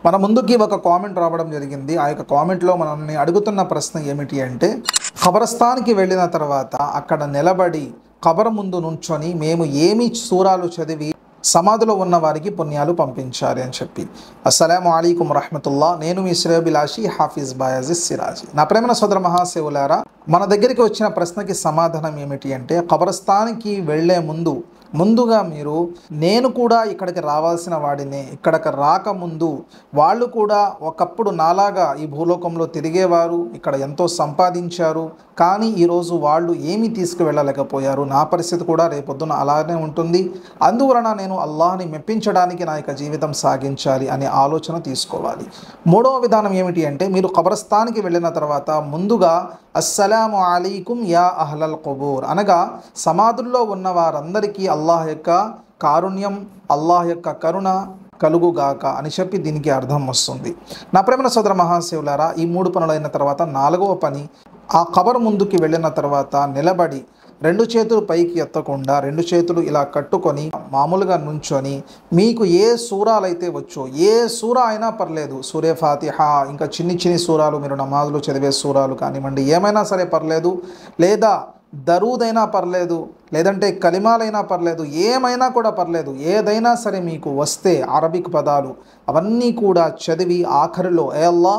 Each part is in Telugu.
మన ముందుకి ఒక కామెంట్ రావడం జరిగింది. ఆ యొక్క కామెంట్లో మనల్ని అడుగుతున్న ప్రశ్న ఏమిటి అంటే, ఖబరస్థాన్కి వెళ్ళిన తర్వాత అక్కడ నిలబడి ఖబర్ ముందు నుంచొని మేము ఏమి సూరాలు చదివి సమాధిలో ఉన్న వారికి పుణ్యాలు పంపించాలి అని చెప్పి. అస్సలాము అలైకుం రహమతుల్లా. నేను మీ శ్రేయోభిలాషి హాఫీజ్ బాయాజిజ్ సిరాజీ. నా ప్రేమ సోదర మహాసేవులారా, మన దగ్గరికి వచ్చిన ప్రశ్నకి సమాధానం ఏమిటి అంటే, ఖబరస్థాన్కి వెళ్లే ముందుగా మీరు నేను కూడా ఇక్కడికి రావాల్సిన వాడినే, ఇక్కడికి రాకముందు వాళ్ళు కూడా ఒకప్పుడు నాలాగా ఈ భూలోకంలో తిరిగేవారు, ఇక్కడ ఎంతో సంపాదించారు, కానీ ఈరోజు వాళ్ళు ఏమీ తీసుకువెళ్ళలేకపోయారు, నా పరిస్థితి కూడా రేపొద్దున అలానే ఉంటుంది, అందువలన నేను అల్లాహ్ని మెప్పించడానికి నా యొక్క జీవితం సాగించాలి అనే ఆలోచన తీసుకోవాలి. మూడవ విధానం ఏమిటి అంటే, మీరు ఖబరస్థాన్కి వెళ్ళిన తర్వాత ముందుగా అస్సలాము అలైకుం యా అహ్లల్ ఖుబూర్ అనగా సమాధుల్లో ఉన్న వారందరికీ అల్లాహ్ యొక్క కారుణ్యం, అల్లాహ్ యొక్క కరుణ కలుగుగాక అని చెప్పి దీనికి అర్థం వస్తుంది. నా ప్రేమ సోదర మహాశివులారా, ఈ 3 పనులైన తర్వాత 4వ పని, ఆ ఖబర్ ముందుకి వెళ్ళిన తర్వాత నిలబడి 2 చేతులు పైకి ఎత్తకుండా 2 చేతులు ఇలా కట్టుకొని మామూలుగా నుంచొని మీకు ఏ సూరాలైతే వచ్చో, ఏ సూరా అయినా పర్లేదు, సూరే ఫాతిహా, ఇంకా చిన్ని సూరాలు మీరు నమాజులో చదివే సూరాలు కానివ్వండి, ఏమైనా సరే పర్లేదు, లేదా దరూదైనా పర్లేదు, లేదంటే కలిమాలైనా పర్లేదు, ఏమైనా కూడా పర్లేదు, ఏదైనా సరే మీకు వస్తే అరబిక్ పదాలు అవన్నీ కూడా చదివి ఆఖరిలో ఏ అల్లా,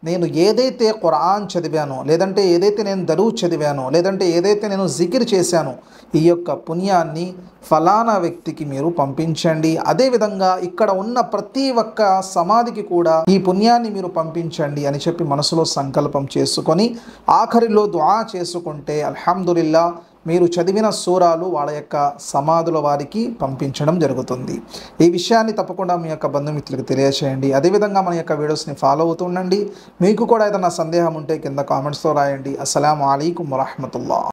నేను ఏదైతే ఖురాన్ చదివానో, లేదంటే ఏదైతే నేను దరూ చదివానో, లేదంటే ఏదైతే నేను జికిర్ చేశానో, ఈ యొక్క పుణ్యాన్ని ఫలానా వ్యక్తికి మీరు పంపించండి. అదేవిధంగా ఇక్కడ ఉన్న ప్రతి ఒక్క సమాధికి కూడా ఈ పుణ్యాన్ని మీరు పంపించండి అని చెప్పి మనసులో సంకల్పం చేసుకొని ఆఖరిలో దుఆ చేసుకుంటే అల్హమ్దులిల్లా మీరు చదివిన సూరాలు వాళ్ళ యొక్క సమాధుల వారికి పంపించడం జరుగుతుంది. ఈ విషయాన్ని తప్పకుండా మీ యొక్క బంధుమిత్రులకు తెలియచేయండి. అదేవిధంగా మన యొక్క వీడియోస్ని ఫాలో అవుతుండండి. మీకు కూడా ఏదైనా సందేహం ఉంటే కింద కామెంట్స్తో రాయండి. అస్సలాము అలైకుం వరహమతుల్లాహ్.